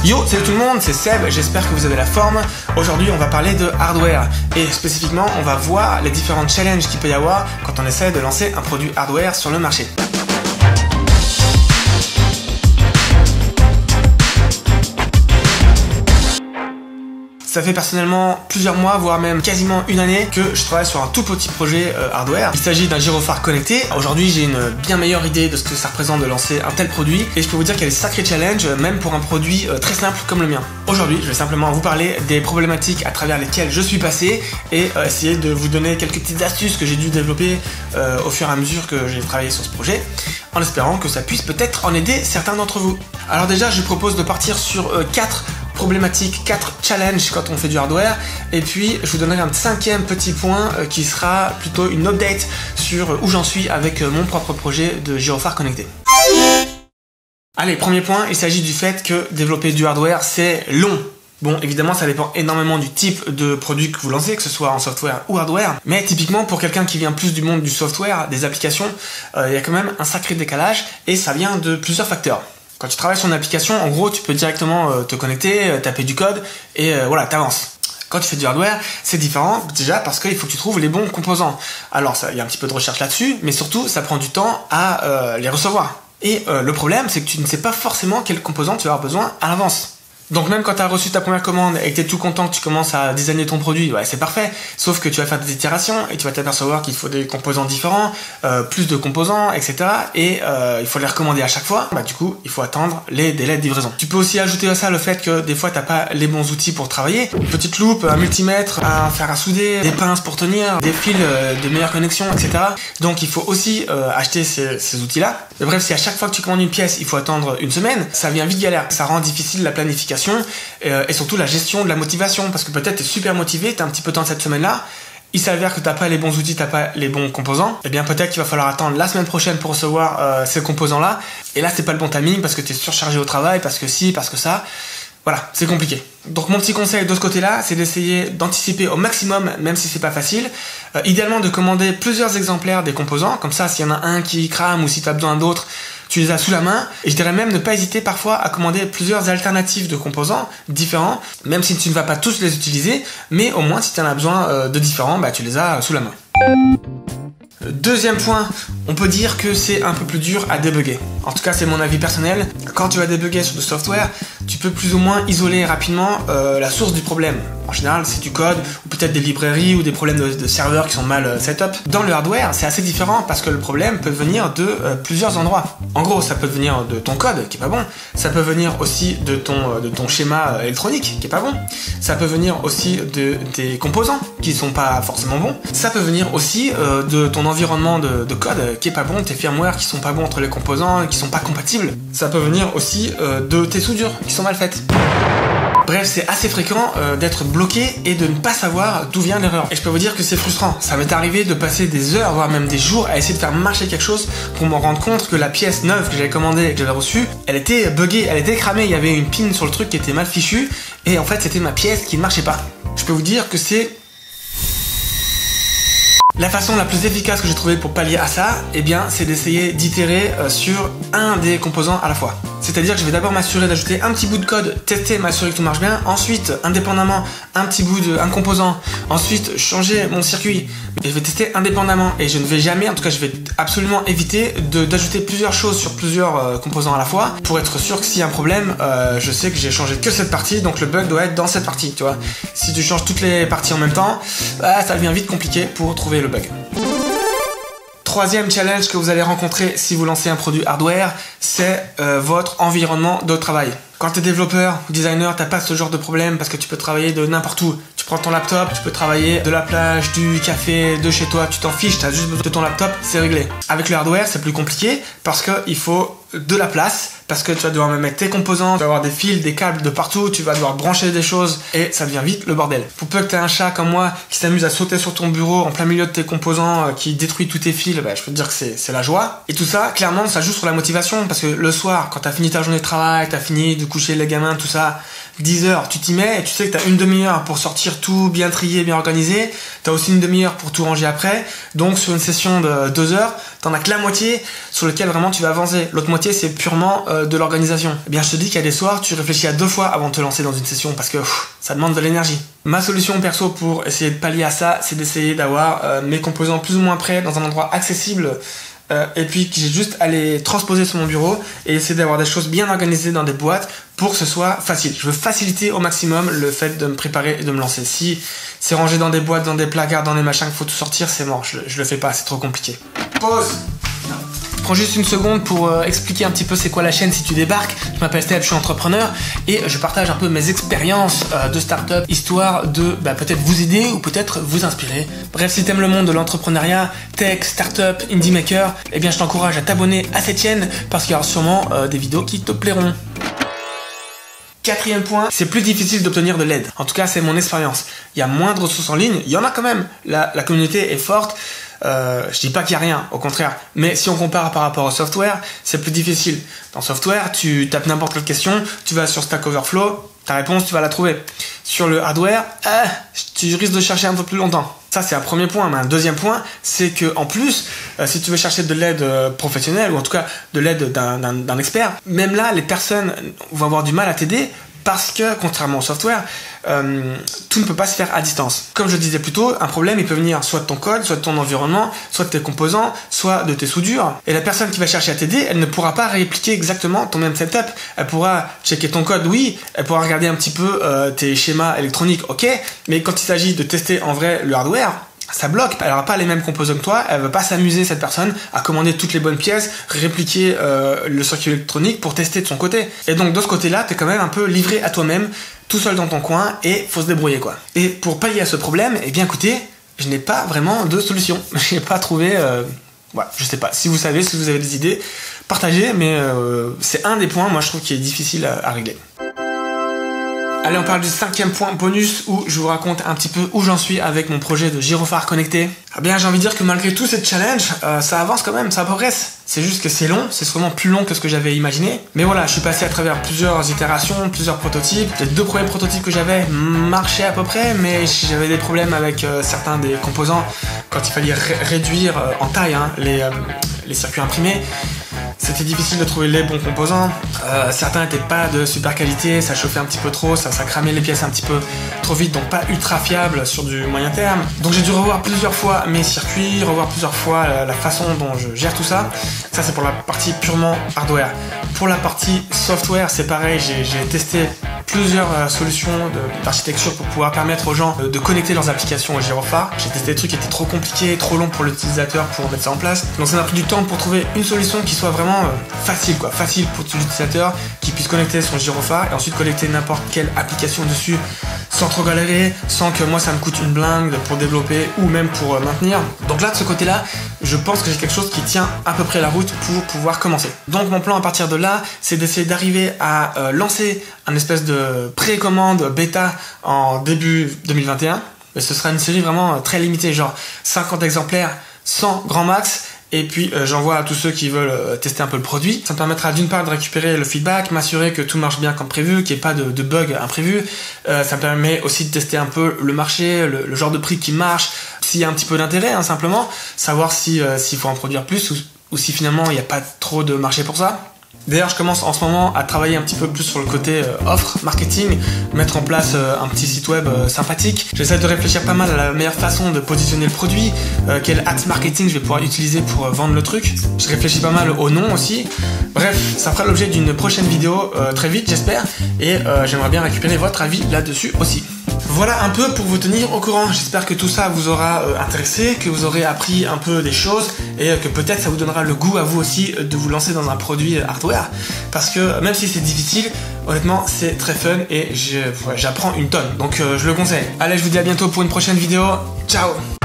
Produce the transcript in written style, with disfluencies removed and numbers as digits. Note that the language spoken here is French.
Yo, salut tout le monde, c'est Seb, j'espère que vous avez la forme. Aujourd'hui, on va parler de hardware et spécifiquement, on va voir les différents challenges qu'il peut y avoir quand on essaie de lancer un produit hardware sur le marché. Ça fait personnellement plusieurs mois, voire même quasiment une année que je travaille sur un tout petit projet hardware. Il s'agit d'un gyrophare connecté. Aujourd'hui, j'ai une bien meilleure idée de ce que ça représente de lancer un tel produit et je peux vous dire qu'il y a des sacrés challenges, même pour un produit très simple comme le mien. Aujourd'hui, je vais simplement vous parler des problématiques à travers lesquelles je suis passé et essayer de vous donner quelques petites astuces que j'ai dû développer au fur et à mesure que j'ai travaillé sur ce projet, en espérant que ça puisse peut-être en aider certains d'entre vous. Alors déjà, je propose de partir sur 4 problématiques, 4 challenges quand on fait du hardware, et puis je vous donnerai un 5e petit point qui sera plutôt une update sur où j'en suis avec mon propre projet de gyrophare connecté. Allez, premier point, il s'agit du fait que développer du hardware c'est long. Bon, évidemment, ça dépend énormément du type de produit que vous lancez, que ce soit en software ou hardware. Mais typiquement, pour quelqu'un qui vient plus du monde du software, des applications, il y a quand même un sacré décalage et ça vient de plusieurs facteurs. Quand tu travailles sur une application, en gros, tu peux directement te connecter, taper du code et voilà, t'avances. Quand tu fais du hardware, c'est différent déjà parce qu'il faut que tu trouves les bons composants. Alors, il y a un petit peu de recherche là-dessus, mais surtout, ça prend du temps à les recevoir. Et le problème, c'est que tu ne sais pas forcément quels composants tu vas avoir besoin à l'avance. Donc même quand tu as reçu ta première commande et que tu es tout content que tu commences à designer ton produit, ouais, c'est parfait. Sauf que tu vas faire des itérations et tu vas t'apercevoir qu'il faut des composants différents, plus de composants, etc. Et il faut les recommander à chaque fois. Bah du coup, il faut attendre les délais de livraison. Tu peux aussi ajouter à ça le fait que des fois t'as pas les bons outils pour travailler. Une petite loupe, un multimètre, un fer à souder, des pinces pour tenir, des fils de meilleure connexion, etc. Donc il faut aussi acheter ces outils-là. Mais bref, si à chaque fois que tu commandes une pièce, il faut attendre une semaine, ça devient vite galère. Ça rend difficile la planification. Et surtout la gestion de la motivation, parce que peut-être t'es super motivé, t'as un petit peu de temps cette semaine-là, il s'avère que t'as pas les bons outils, t'as pas les bons composants, et bien peut-être qu'il va falloir attendre la semaine prochaine pour recevoir ces composants-là, et là c'est pas le bon timing parce que t'es surchargé au travail, parce que si, parce que ça, voilà, c'est compliqué. Donc mon petit conseil de ce côté-là, c'est d'essayer d'anticiper au maximum, même si c'est pas facile, idéalement de commander plusieurs exemplaires des composants, comme ça s'il y en a un qui crame ou si t'as besoin d'autres, tu les as sous la main, et je dirais même ne pas hésiter parfois à commander plusieurs alternatives de composants différents, même si tu ne vas pas tous les utiliser, mais au moins si tu en as besoin de différents, bah tu les as sous la main. Deuxième point, on peut dire que c'est un peu plus dur à débugger. En tout cas, c'est mon avis personnel. Quand tu vas débugger sur du software, tu peux plus ou moins isoler rapidement la source du problème. En général, c'est du code, ou peut-être des librairies, ou des problèmes de serveurs qui sont mal setup. Dans le hardware, c'est assez différent parce que le problème peut venir de plusieurs endroits. En gros, ça peut venir de ton code qui est pas bon. Ça peut venir aussi de ton schéma électronique qui est pas bon. Ça peut venir aussi de tes composants qui sont pas forcément bons. Ça peut venir aussi de ton environnement de code qui est pas bon, tes firmware qui sont pas bons entre les composants, qui sont pas compatibles. Ça peut venir aussi de tes soudures qui sont mal faites. Bref, c'est assez fréquent d'être bloqué et de ne pas savoir d'où vient l'erreur. Et je peux vous dire que c'est frustrant. Ça m'est arrivé de passer des heures, voire même des jours à essayer de faire marcher quelque chose pour me rendre compte que la pièce neuve que j'avais commandée et que j'avais reçue, elle était buggée, elle était cramée. Il y avait une pin sur le truc qui était mal fichue et en fait c'était ma pièce qui ne marchait pas. Je peux vous dire que c'est la façon la plus efficace que j'ai trouvée pour pallier à ça, eh bien, c'est d'essayer d'itérer sur un des composants à la fois. C'est-à-dire que je vais d'abord m'assurer d'ajouter un petit bout de code, tester, m'assurer que tout marche bien, ensuite, indépendamment, un composant, ensuite, changer mon circuit, et je vais tester indépendamment, et je ne vais jamais, en tout cas, je vais absolument éviter d'ajouter plusieurs choses sur plusieurs composants à la fois, pour être sûr que s'il y a un problème, je sais que j'ai changé que cette partie, donc le bug doit être dans cette partie, tu vois. Si tu changes toutes les parties en même temps, ça devient vite compliqué pour trouver le bug. Troisième challenge que vous allez rencontrer si vous lancez un produit hardware, c'est votre environnement de travail. Quand tu es développeur ou designer, t'as pas ce genre de problème parce que tu peux travailler de n'importe où. Tu prends ton laptop, tu peux travailler de la plage, du café, de chez toi, tu t'en fiches, t'as juste besoin de ton laptop, c'est réglé. Avec le hardware, c'est plus compliqué parce qu'il faut de la place, parce que tu vas devoir mettre tes composants, tu vas avoir des fils, des câbles de partout, tu vas devoir brancher des choses et ça devient vite le bordel. Pour peu que tu aies un chat comme moi qui s'amuse à sauter sur ton bureau en plein milieu de tes composants, qui détruit tous tes fils, bah, je peux te dire que c'est la joie. Et tout ça, clairement, ça joue sur la motivation parce que le soir, quand tu as fini ta journée de travail, tu as fini de coucher les gamins, tout ça, 10 heures, tu t'y mets et tu sais que tu as une demi-heure pour sortir tout bien trié, bien organisé. Tu as aussi une demi-heure pour tout ranger après. Donc sur une session de 2 heures, t'en as que la moitié sur lequel vraiment tu vas avancer. L'autre moitié moitié c'est purement de l'organisation. Eh bien je te dis qu'il y a des soirs, tu réfléchis à 2 fois avant de te lancer dans une session parce que ça demande de l'énergie. Ma solution perso pour essayer de pallier à ça, c'est d'essayer d'avoir mes composants plus ou moins prêts dans un endroit accessible et puis que j'ai juste à les transposer sur mon bureau et essayer d'avoir des choses bien organisées dans des boîtes pour que ce soit facile. Je veux faciliter au maximum le fait de me préparer et de me lancer. Si c'est rangé dans des boîtes, dans des placards, dans des machins qu'il faut tout sortir, c'est mort, je le fais pas, c'est trop compliqué. Pause. Prends juste une seconde pour expliquer un petit peu c'est quoi la chaîne si tu débarques. Je m'appelle Steph, je suis entrepreneur et je partage un peu mes expériences de start-up, histoire de peut-être vous aider ou peut-être vous inspirer. Bref, si t'aimes le monde de l'entrepreneuriat, tech, start-up, indie maker, eh bien je t'encourage à t'abonner à cette chaîne parce qu'il y aura sûrement des vidéos qui te plairont. 4e point, c'est plus difficile d'obtenir de l'aide. En tout cas, c'est mon expérience. Il y a moins de ressources en ligne, il y en a quand même. La communauté est forte. Je dis pas qu'il y a rien, au contraire. Mais si on compare par rapport au software, c'est plus difficile. Dans le software, tu tapes n'importe quelle question, tu vas sur Stack Overflow, ta réponse, tu vas la trouver. Sur le hardware, tu risques de chercher un peu plus longtemps. Ça, c'est un premier point. Mais un deuxième point, c'est que en plus, si tu veux chercher de l'aide professionnelle, ou en tout cas de l'aide d'un expert, même là, les personnes vont avoir du mal à t'aider parce que, contrairement au software, tout ne peut pas se faire à distance. Comme je le disais plus tôt, un problème, il peut venir soit de ton code, soit de ton environnement, soit de tes composants, soit de tes soudures. Et la personne qui va chercher à t'aider, elle ne pourra pas répliquer exactement ton même setup. Elle pourra checker ton code, oui, elle pourra regarder un petit peu tes schémas électroniques, ok, mais quand il s'agit de tester en vrai le hardware, ça bloque, elle n'aura pas les mêmes composants que toi, elle ne va pas s'amuser cette personne à commander toutes les bonnes pièces, répliquer le circuit électronique pour tester de son côté. Et donc de ce côté-là, tu es quand même un peu livré à toi-même, tout seul dans ton coin, et faut se débrouiller quoi. Et pour pallier à ce problème, eh bien écoutez, je n'ai pas vraiment de solution. Je n'ai pas trouvé... Voilà, je sais pas. Si vous savez, si vous avez des idées, partagez, mais c'est un des points, moi je trouve, qui est difficile à régler. Allez, on parle du 5e point bonus où je vous raconte un petit peu où j'en suis avec mon projet de gyrophare connecté. Eh bien, j'ai envie de dire que malgré tous ces challenges, ça avance quand même, ça progresse. C'est juste que c'est long, c'est sûrement plus long que ce que j'avais imaginé. Mais voilà, je suis passé à travers plusieurs itérations, plusieurs prototypes. Les 2 premiers prototypes que j'avais marchaient à peu près, mais j'avais des problèmes avec certains des composants quand il fallait réduire en taille les circuits imprimés. C'était difficile de trouver les bons composants, certains n'étaient pas de super qualité, ça chauffait un petit peu trop, ça cramait les pièces un petit peu trop vite, donc pas ultra fiable sur du moyen terme. Donc j'ai dû revoir plusieurs fois mes circuits, revoir plusieurs fois la façon dont je gère tout ça. Ça c'est pour la partie purement hardware. Pour la partie software, c'est pareil, j'ai testé plusieurs solutions d'architecture pour pouvoir permettre aux gens de connecter leurs applications au gyrophare. J'ai testé des trucs qui étaient trop compliqués, trop longs pour l'utilisateur pour mettre ça en place. Donc ça m'a pris du temps pour trouver une solution qui soit vraiment facile pour l'utilisateur, qui puisse connecter son gyrophare et ensuite connecter n'importe quelle application dessus sans trop galérer, sans que moi ça me coûte une blinde pour développer ou même pour maintenir. Donc là de ce côté-là, je pense que j'ai quelque chose qui tient à peu près la route pour pouvoir commencer. Donc mon plan à partir de là, c'est d'essayer d'arriver à lancer un espèce de précommande bêta en début 2021. Mais ce sera une série vraiment très limitée, genre 50 exemplaires, 100 grand max. Et puis j'envoie à tous ceux qui veulent tester un peu le produit. Ça me permettra d'une part de récupérer le feedback, m'assurer que tout marche bien comme prévu, qu'il n'y ait pas de bugs imprévus. Ça me permet aussi de tester un peu le marché, le genre de prix qui marche, s'il y a un petit peu d'intérêt, samplement, savoir s'il faut en produire plus ou si finalement il n'y a pas trop de marché pour ça. D'ailleurs, je commence en ce moment à travailler un petit peu plus sur le côté offre, marketing, mettre en place un petit site web sympathique. J'essaie de réfléchir pas mal à la meilleure façon de positionner le produit, quel ads marketing je vais pouvoir utiliser pour vendre le truc. Je réfléchis pas mal au nom aussi. Bref, ça fera l'objet d'une prochaine vidéo très vite, j'espère, et j'aimerais bien récupérer votre avis là-dessus aussi. Voilà un peu pour vous tenir au courant. J'espère que tout ça vous aura intéressé, que vous aurez appris un peu des choses et que peut-être ça vous donnera le goût à vous aussi de vous lancer dans un produit hardware. Parce que même si c'est difficile, honnêtement c'est très fun et j'apprends une tonne. Donc je le conseille. Allez, je vous dis à bientôt pour une prochaine vidéo. Ciao!